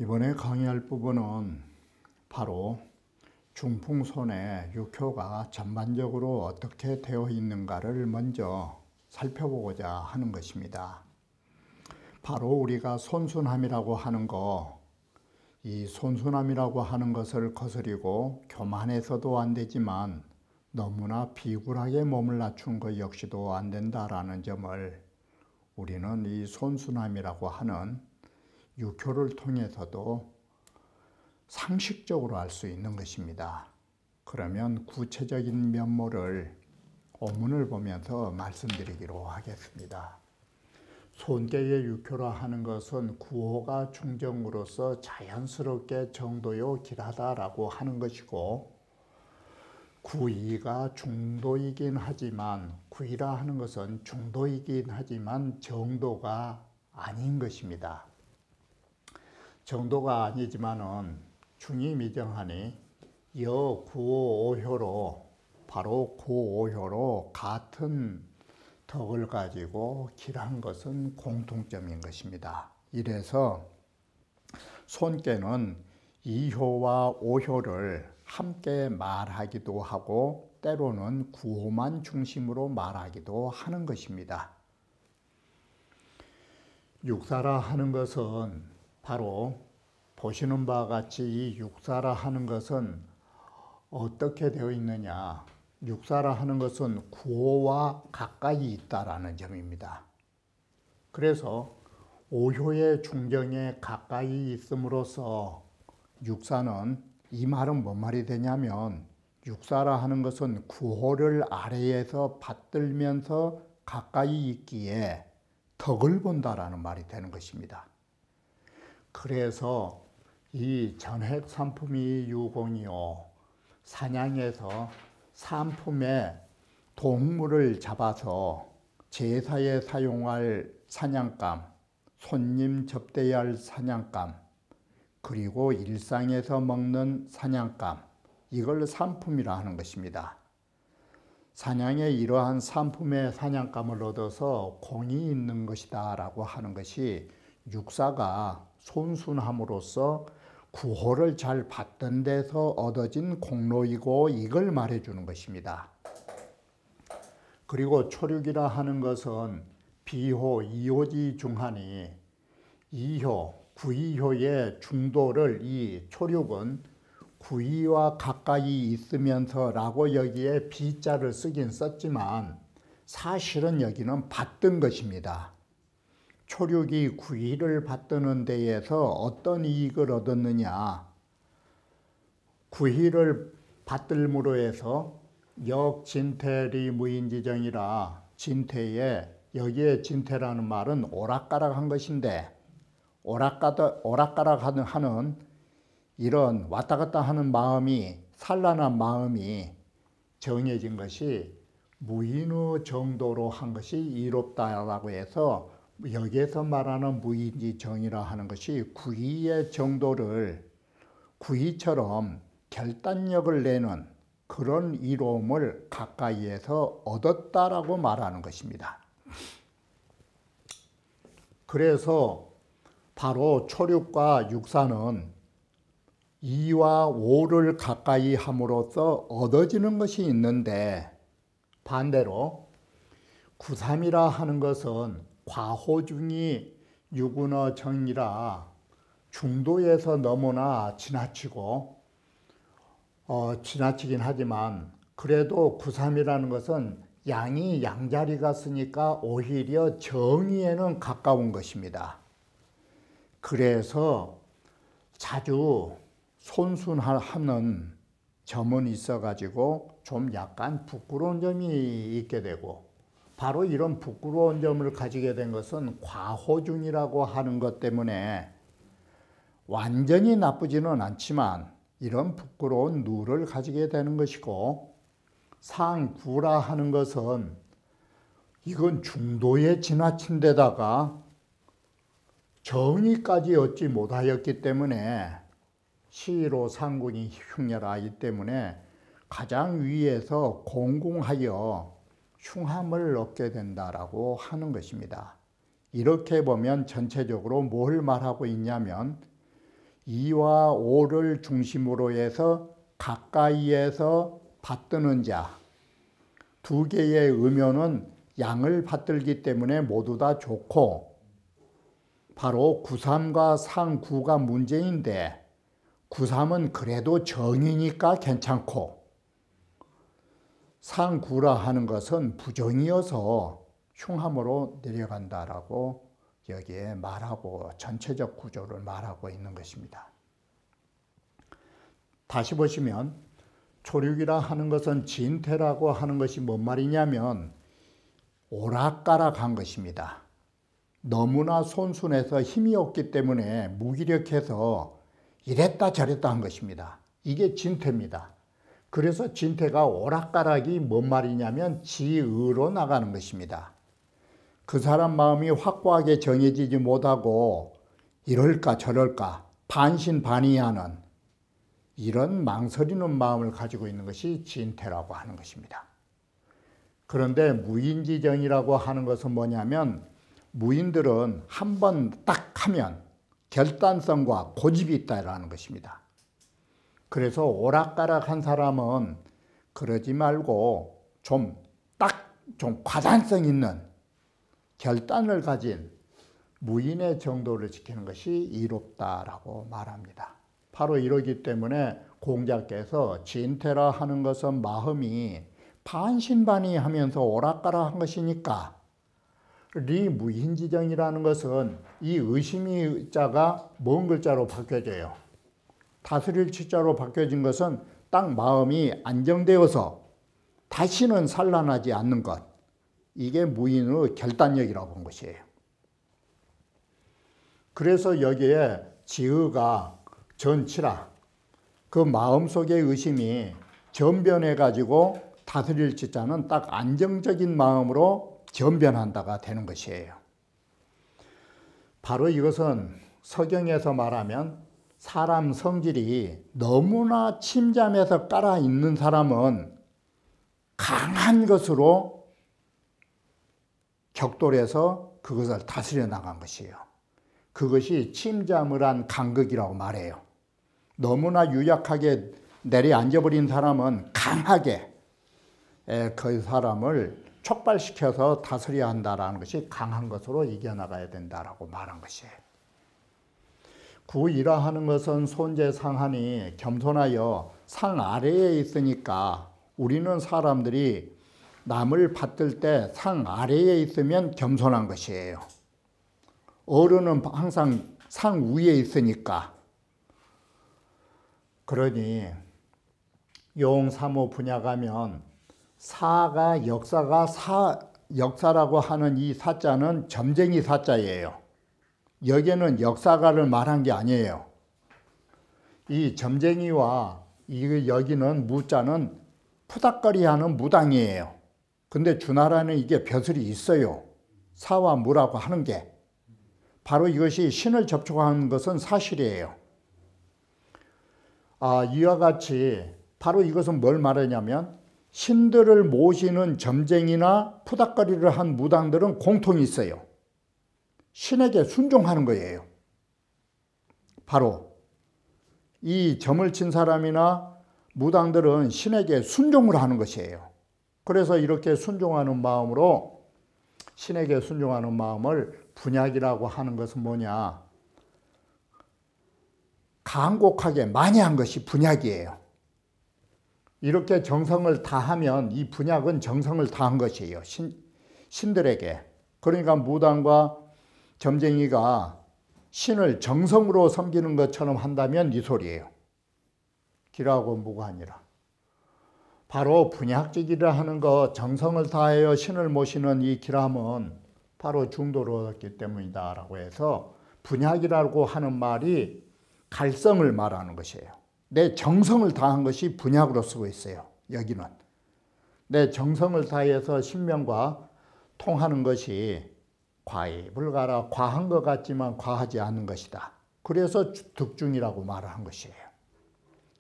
이번에 강의할 부분은 바로 중풍손의 육효가 전반적으로 어떻게 되어 있는가를 먼저 살펴보고자 하는 것입니다. 바로 우리가 손순함이라고 하는 이 손순함이라고 하는 것을 거스리고 교만해서도 안 되지만 너무나 비굴하게 몸을 낮춘 것 역시도 안 된다라는 점을 우리는 이 손순함이라고 하는 육효를 통해서도 상식적으로 알 수 있는 것입니다. 그러면 구체적인 면모를 원문을 보면서 말씀드리기로 하겠습니다. 손께의 육효라 하는 것은 구호가 중정으로서 자연스럽게 정도요 길하다라고 하는 것이고, 구이가 중도이긴 하지만, 구이라 하는 것은 중도이긴 하지만 정도가 아닌 것입니다. 정도가 아니지만은 중이 미정하니 여 구오효로, 바로 구오효로 같은 덕을 가지고 길한 것은 공통점인 것입니다. 이래서 손께는 이효와 오효를 함께 말하기도 하고 때로는 구호만 중심으로 말하기도 하는 것입니다. 육사라 하는 것은 바로 보시는 바와 같이 이 육사라 하는 것은 어떻게 되어 있느냐, 육사라 하는 것은 구호와 가까이 있다라는 점입니다. 그래서 오효의 중정에 가까이 있음으로써 육사는, 이 말은 뭔 말이 되냐면 육사라 하는 것은 구호를 아래에서 받들면서 가까이 있기에 덕을 본다라는 말이 되는 것입니다. 그래서 이 전획삼품이 유공이요, 사냥에서 삼품의 동물을 잡아서 제사에 사용할 사냥감, 손님 접대해야 할 사냥감, 그리고 일상에서 먹는 사냥감, 이걸 삼품이라 하는 것입니다. 사냥에 이러한 삼품의 사냥감을 얻어서 공이 있는 것이다 라고 하는 것이 육사가 손순함으로써 구호를 잘 받던 데서 얻어진 공로이고, 이걸 말해주는 것입니다. 그리고 초륙이라 하는 것은 비효, 이효지 중하니 이효, 구이효의 중도를, 이 초륙은 구이와 가까이 있으면서 라고 여기에 비자를 쓰긴 썼지만 사실은 여기는 받던 것입니다. 초륙이 구이를 받드는 데에서 어떤 이익을 얻었느냐, 구이를 받들므로 해서 역진태리 무인지정이라, 진태에, 여기에 진태라는 말은 오락가락한 것인데, 오락가락 하는 이런 왔다 갔다 하는 마음이, 산란한 마음이 정해진 것이 무인의 정도로 한 것이 이롭다라고 해서, 여기에서 말하는 무인지정이라 하는 것이 구이의 정도를 구이처럼 결단력을 내는 그런 이로움을 가까이에서 얻었다라고 말하는 것입니다. 그래서 바로 초륙과 육사는 이와 오를 가까이 함으로써 얻어지는 것이 있는데, 반대로 구삼이라 하는 것은 과호중이 유군어 정이라 중도에서 너무나 지나치고, 지나치긴 하지만 그래도 구삼이라는 것은 양이 양자리가 쓰니까 오히려 정의에는 가까운 것입니다. 그래서 자주 손순하는 점은 있어가지고 좀 약간 부끄러운 점이 있게 되고, 바로 이런 부끄러운 점을 가지게 된 것은 과호중이라고 하는 것 때문에 완전히 나쁘지는 않지만 이런 부끄러운 누를 가지게 되는 것이고, 상구라 하는 것은 이건 중도에 지나친 데다가 정의까지 얻지 못하였기 때문에 시로 상군이 흉렬하기 때문에 가장 위에서 공공하여 흉함을 얻게 된다라고 하는 것입니다. 이렇게 보면 전체적으로 뭘 말하고 있냐면 2와 5를 중심으로 해서 가까이에서 받드는 자, 두 개의 음요는 양을 받들기 때문에 모두 다 좋고, 바로 구3과 상9가 문제인데 구3은 그래도 정이니까 괜찮고, 상9라 하는 것은 부정이어서 흉함으로 내려간다라고 여기에 말하고 전체적 구조를 말하고 있는 것입니다. 다시 보시면 초륙이라 하는 것은 진태라고 하는 것이 뭔 말이냐면 오락가락한 것입니다. 너무나 손순해서 힘이 없기 때문에 무기력해서 이랬다 저랬다 한 것입니다. 이게 진태입니다. 그래서 진태가 오락가락이 뭔 말이냐면 지의로 나가는 것입니다. 그 사람 마음이 확고하게 정해지지 못하고 이럴까 저럴까 반신반의하는 이런 망설이는 마음을 가지고 있는 것이 진태라고 하는 것입니다. 그런데 무인지정이라고 하는 것은 뭐냐면 무인들은 한 번 딱 하면 결단성과 고집이 있다라는 것입니다. 그래서 오락가락한 사람은 그러지 말고 좀 과단성 있는 결단을 가진 무인의 정도를 지키는 것이 이롭다라고 말합니다. 바로 이러기 때문에 공자께서 진태라 하는 것은 마음이 반신반의하면서 오락가락한 것이니까 리 무인지정이라는 것은 이 의심이 자가 뭔 글자로 바뀌어져요? 다스릴 치자로 바뀌어진 것은 딱 마음이 안정되어서 다시는 산란하지 않는 것, 이게 무인의 결단력이라고 본 것이에요. 그래서 여기에 지의가 전치라, 그 마음속의 의심이 전변해 가지고 다스릴 치자는 딱 안정적인 마음으로 전변한다가 되는 것이에요. 바로 이것은 서경에서 말하면 사람 성질이 너무나 침잠해서 깔아 있는 사람은 강한 것으로 격돌해서 그것을 다스려 나간 것이에요. 그것이 침잠을 한 간극이라고 말해요. 너무나 유약하게 내려앉아버린 사람은 강하게 그 사람을 촉발시켜서 다스려야 한다는 것이 강한 것으로 이겨나가야 된다라고 말한 것이에요. 구이라 하는 것은 손재상하니 겸손하여 상 아래에 있으니까 우리는 사람들이 남을 받들 때 상 아래에 있으면 겸손한 것이에요. 어른은 항상 상 위에 있으니까. 그러니 용사모 분야 가면 사가 역사라고 하는 이 사자는 점쟁이 사자예요. 여기에는 역사가를 말한 게 아니에요. 이 점쟁이와 여기는 무자는 푸닥거리하는 무당이에요. 근데 주나라는 이게 벼슬이 있어요. 사와 무라고 하는 게. 바로 이것이 신을 접촉하는 것은 사실이에요. 이와 같이 바로 이것은 뭘 말하냐면 신들을 모시는 점쟁이나 푸닥거리를 한 무당들은 공통이 있어요. 신에게 순종하는 거예요. 바로 이 점을 친 사람이나 무당들은 신에게 순종을 하는 것이에요. 그래서 이렇게 순종하는 마음으로 신에게 순종하는 마음을 분약이라고 하는 것은 뭐냐? 간곡하게 많이 한 것이 분약이에요. 이렇게 정성을 다하면 이 분약은 정성을 다한 것이에요. 신들에게. 그러니까 무당과 점쟁이가 신을 정성으로 섬기는 것처럼 한다면 이 소리예요. 기라고 무관이라. 바로 분약직이라 하는 것, 정성을 다하여 신을 모시는 이 기람은 바로 중도로웠기 때문이다 라고 해서 분약이라고 하는 말이 갈성을 말하는 것이에요. 내 정성을 다한 것이 분약으로 쓰고 있어요. 여기는 내 정성을 다해서 신명과 통하는 것이 과입을가라, 과한 것 같지만 과하지 않은 것이다. 그래서 득중이라고 말을 한 것이에요.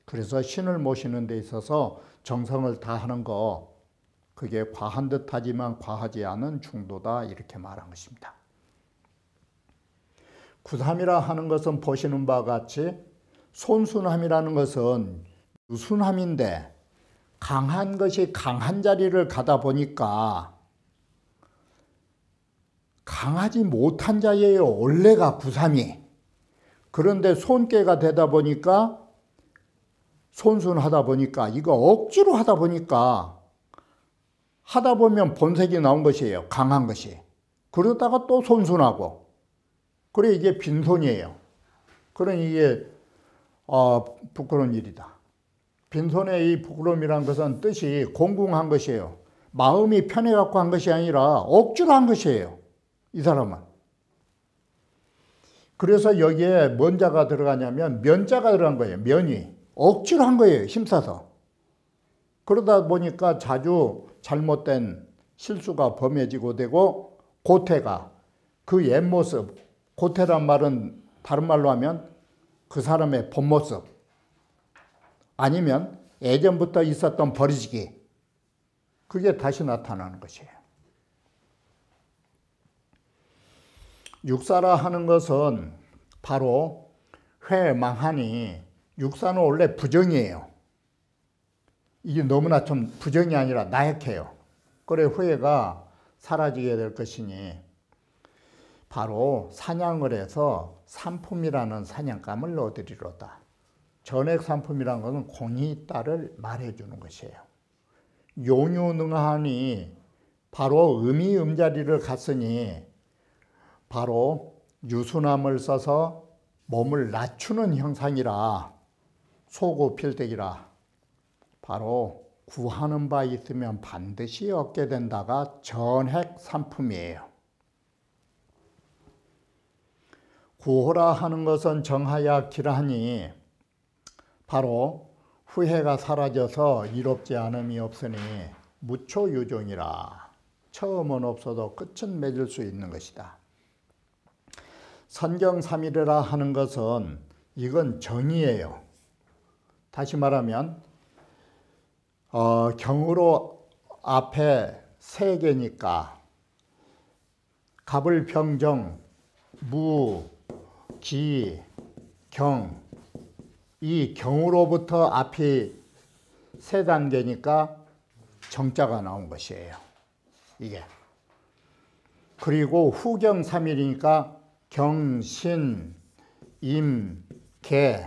그래서 신을 모시는 데 있어서 정성을 다하는 거, 그게 과한 듯하지만 과하지 않은 중도다, 이렇게 말한 것입니다. 구삼이라 하는 것은 보시는 바와 같이 손순함이라는 것은 유순함인데 강한 것이 강한 자리를 가다 보니까 강하지 못한 자예요. 원래가 구삼이. 그런데 손괴가 되다 보니까 손순하다 보니까 이거 억지로 하다 보니까 하다 보면 본색이 나온 것이에요. 강한 것이. 그러다가 또 손순하고. 그래 이게 빈손이에요. 그러니 이게 부끄러운 일이다. 빈손의 이 부끄러움이란 것은 뜻이 공공한 것이에요. 마음이 편해갖고 한 것이 아니라 억지로 한 것이에요. 이 사람은. 그래서 여기에 뭔 자가 들어가냐면 면자가 들어간 거예요. 면이. 억지로 한 거예요. 힘써서. 그러다 보니까 자주 잘못된 실수가 범해지고 되고 고태가 그 옛모습, 고태란 말은 다른 말로 하면 그 사람의 본모습 아니면 예전부터 있었던 버리지기 그게 다시 나타나는 것이에요. 육사라 하는 것은 바로 회망하니 육사는 원래 부정이에요. 이게 너무나 좀 부정이 아니라 나약해요. 그래 후회가 사라지게 될 것이니 바로 사냥을 해서 상품이라는 사냥감을 얻으리로다. 전액 상품이라는 것은 공이 있다를 말해주는 것이에요. 용유능하니 바로 음이 음자리를 갔으니 바로 유순함을 써서 몸을 낮추는 형상이라 소고필득이라 바로 구하는 바 있으면 반드시 얻게 된다가 전핵 상품이에요. 구호라 하는 것은 정하야 기라하니 바로 후회가 사라져서 이롭지 않음이 없으니 무초유종이라 처음은 없어도 끝은 맺을 수 있는 것이다. 선경삼일이라 하는 것은 이건 정의예요. 다시 말하면 경으로 앞에 세 개니까 갑을병정, 무, 기, 경 이 경으로부터 앞이 세 단계니까 정자가 나온 것이에요. 이게. 그리고 후경삼일이니까 경, 신, 임, 개.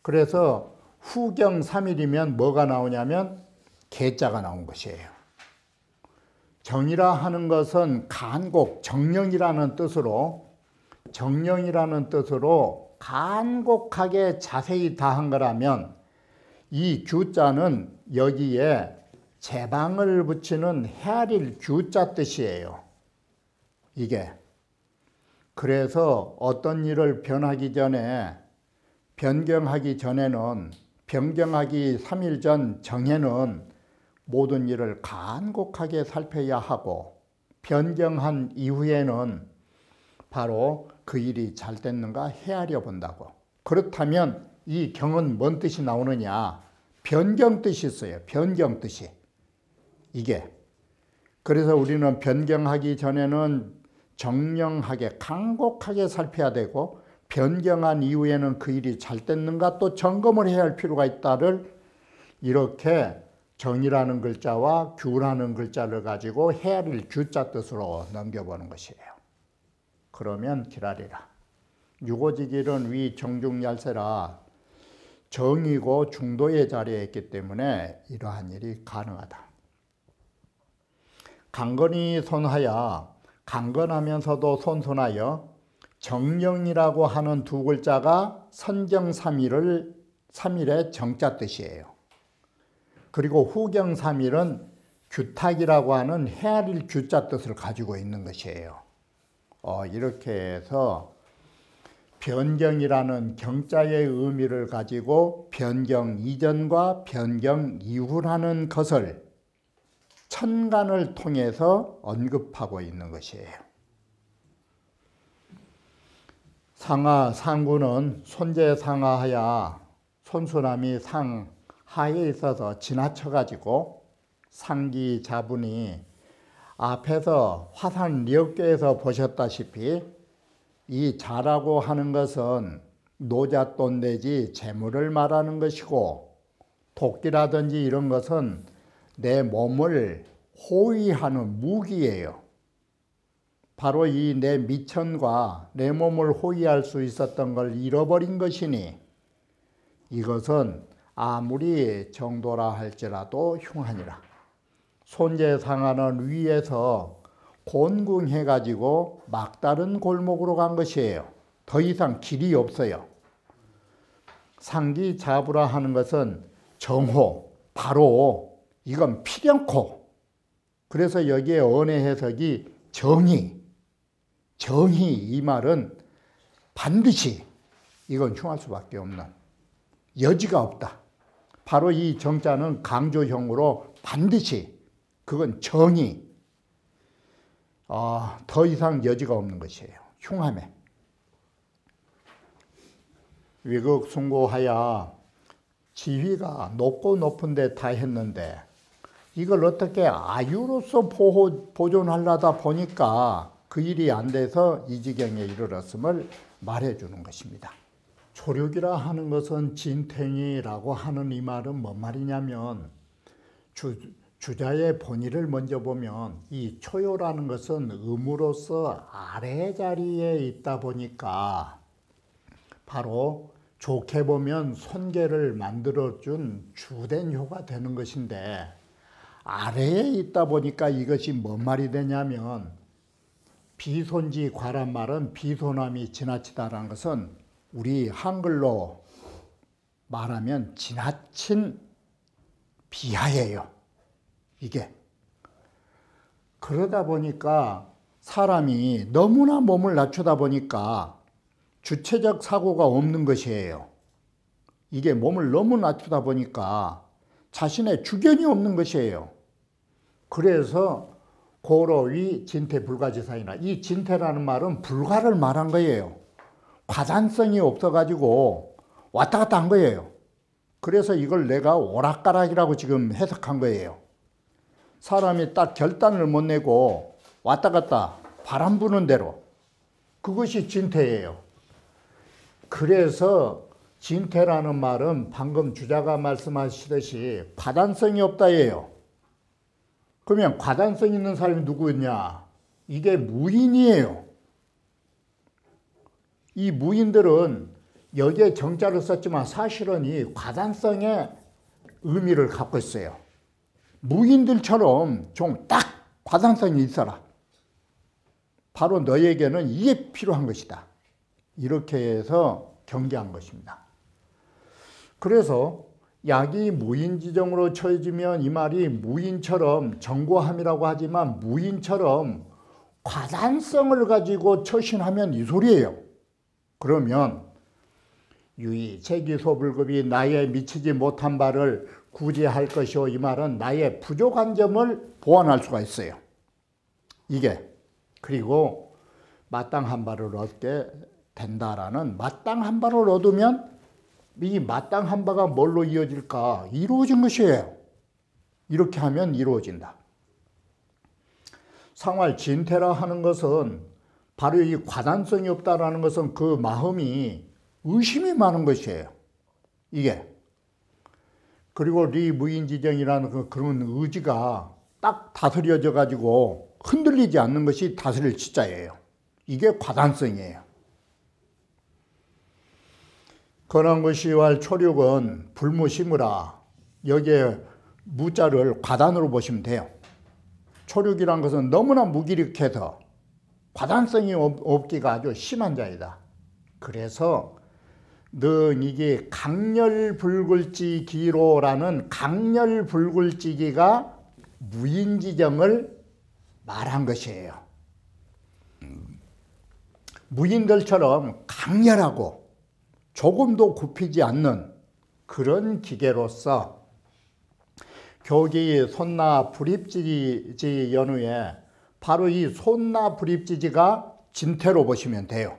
그래서 후경삼일이면 뭐가 나오냐면 개자가 나온 것이에요. 정이라 하는 것은 간곡, 정령이라는 뜻으로 간곡하게 자세히 다한 거라면 이 규자는 여기에 제방을 붙이는 헤아릴 규자 뜻이에요. 이게. 그래서 어떤 일을 변경하기 전에는 변경하기 3일 전 정에는 모든 일을 간곡하게 살펴야 하고 변경한 이후에는 바로 그 일이 잘 됐는가 헤아려 본다고. 그렇다면 이 경은 뭔 뜻이 나오느냐? 변경 뜻이 있어요. 변경 뜻이. 이게. 그래서 우리는 변경하기 전에는 정령하게 간곡하게 살펴야 되고 변경한 이후에는 그 일이 잘 됐는가 또 점검을 해야 할 필요가 있다를 이렇게 정이라는 글자와 규라는 글자를 가지고 헤아릴 규자 뜻으로 넘겨보는 것이에요. 그러면 기라리라. 유고지길은 위 정중얄세라 정이고 중도의 자리에 있기 때문에 이러한 일이 가능하다. 강건이 손하여 강건하면서도 손손하여 정령이라고 하는 두 글자가 선경삼일의 정자 뜻이에요. 그리고 후경삼일은 규탁이라고 하는 헤아릴 규자 뜻을 가지고 있는 것이에요. 이렇게 해서 변경이라는 경자의 의미를 가지고 변경 이전과 변경 이후라는 것을 천간을 통해서 언급하고 있는 것이에요. 상하, 상구는 손재상하하야 손수남이 상하에 있어서 지나쳐가지고 상기자분이 앞에서 화산 리역교에서 보셨다시피 이 자라고 하는 것은 노잣돈 내지 재물을 말하는 것이고, 도끼라든지 이런 것은 내 몸을 호위하는 무기예요. 바로 이 내 미천과 내 몸을 호위할 수 있었던 걸 잃어버린 것이니 이것은 아무리 정도라 할지라도 흉하니라. 손재상하는 위에서 곤궁해가지고 막다른 골목으로 간 것이에요. 더 이상 길이 없어요. 상기자부라 하는 것은 정호, 바로, 이건 필연코. 그래서 여기에 언의 해석이 정의, 이 말은 반드시, 이건 흉할 수밖에 없는, 여지가 없다. 바로 이 정자는 강조형으로 반드시, 그건 정의, 더 이상 여지가 없는 것이에요. 흉함에. 위극숭고하야 지위가 높고 높은 데 다 했는데 이걸 어떻게 아유로서 보존하려다 보니까 그 일이 안 돼서 이 지경에 이르렀음을 말해주는 것입니다. 초력이라 하는 것은 진탱이라고 하는 이 말은 뭔 말이냐면 주자의 본의를 먼저 보면 이 초요라는 것은 음으로서 아래 자리에 있다 보니까 바로 좋게 보면 손괴를 만들어준 주된 효가 되는 것인데 아래에 있다 보니까 이것이 뭔 말이 되냐면 비손지과란 말은 비손함이 지나치다라는 것은 우리 한글로 말하면 지나친 비하예요. 이게. 그러다 보니까 사람이 너무나 몸을 낮추다 보니까 주체적 사고가 없는 것이에요. 이게 몸을 너무 낮추다 보니까 자신의 주견이 없는 것이에요. 그래서 고로위 진퇴불가지사이나, 이 진퇴라는 말은 불가를 말한 거예요. 과단성이 없어가지고 왔다 갔다 한 거예요. 그래서 이걸 내가 오락가락이라고 지금 해석한 거예요. 사람이 딱 결단을 못 내고 왔다 갔다 바람 부는 대로, 그것이 진퇴예요. 그래서 진퇴라는 말은 방금 주자가 말씀하시듯이 과단성이 없다예요. 그러면 과단성 있는 사람이 누구냐? 이게 무인이에요. 이 무인들은 여기에 정자를 썼지만 사실은 이 과단성의 의미를 갖고 있어요. 무인들처럼 좀 딱 과단성이 있어라. 바로 너에게는 이게 필요한 것이다. 이렇게 해서 경계한 것입니다. 그래서 약이 무인지정으로 처해지면 이 말이 무인처럼, 정고함이라고 하지만 무인처럼 과단성을 가지고 처신하면 이 소리예요. 그러면 유의 재기소불급이 나의 미치지 못한 바를 구제할 것이오, 이 말은 나의 부족한 점을 보완할 수가 있어요. 이게. 그리고 마땅한 바를 얻게 된다라는, 마땅한 바를 얻으면 이 마땅한 바가 뭘로 이어질까? 이루어진 것이에요. 이렇게 하면 이루어진다. 상활 진퇴라 하는 것은 바로 이 과단성이 없다라는 것은 그 마음이 의심이 많은 것이에요. 이게. 그리고 리무인지정이라는 그런 의지가 딱 다스려져 가지고 흔들리지 않는 것이 다스릴 지자예요. 이게 과단성이에요. 건왕구시왈 초력은 불무심으라. 여기에 무자를 과단으로 보시면 돼요. 초력이란 것은 너무나 무기력해서 과단성이 없기가 아주 심한 자이다. 그래서 는 이게 강렬불굴지기로라는 강렬불굴지기가 무인지정을 말한 것이에요. 무인들처럼 강렬하고 조금도 굽히지 않는 그런 기계로서 교기 손나 불입지지 연후에 바로 이 손나 불입지지가 진퇴로 보시면 돼요.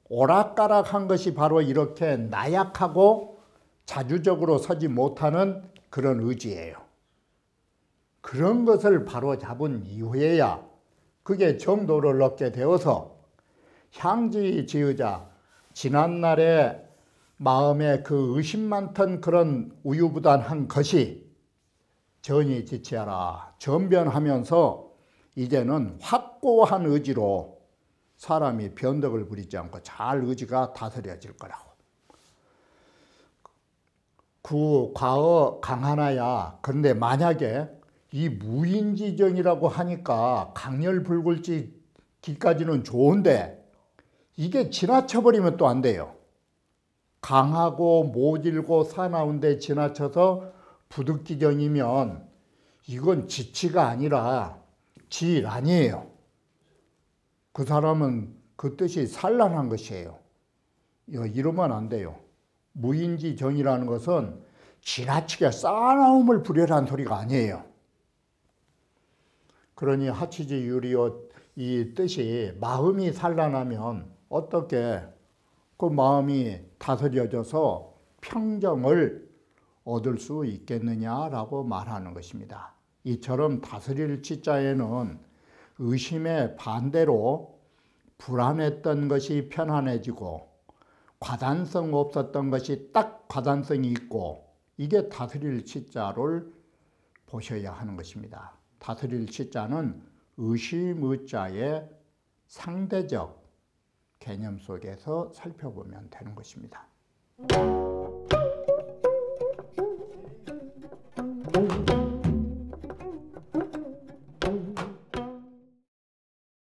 오락가락한 것이 바로 이렇게 나약하고 자주적으로 서지 못하는 그런 의지예요. 그런 것을 바로 잡은 이후에야 그게 정도를 얻게 되어서 향지지의자, 지난날에 마음에 그 의심 많던 그런 우유부단한 것이 전이 지체하라. 전변하면서 이제는 확고한 의지로 사람이 변덕을 부리지 않고 잘 의지가 다스려질 거라고. 구 과어 강하나야. 그런데 만약에 이 무인지정이라고 하니까 강렬불굴지기까지는 좋은데 이게 지나쳐버리면 또 안 돼요. 강하고 모질고 사나운데 지나쳐서 부득지정이면 이건 지치가 아니라 질 아니에요. 그 사람은 그 뜻이 산란한 것이에요. 이러면 안 돼요. 무인지정이라는 것은 지나치게 싸나움을 부려라는 소리가 아니에요. 그러니 하치지유리요 이 뜻이 마음이 산란하면 어떻게 그 마음이 다스려져서 평정을 얻을 수 있겠느냐라고 말하는 것입니다. 이처럼 다스릴 치자에는 의심의 반대로 불안했던 것이 편안해지고 과단성 없었던 것이 딱 과단성이 있고 이게 다스릴 치자를 보셔야 하는 것입니다. 다스릴 치자는 의심의자의 상대적 개념 속에서 살펴보면 되는 것입니다.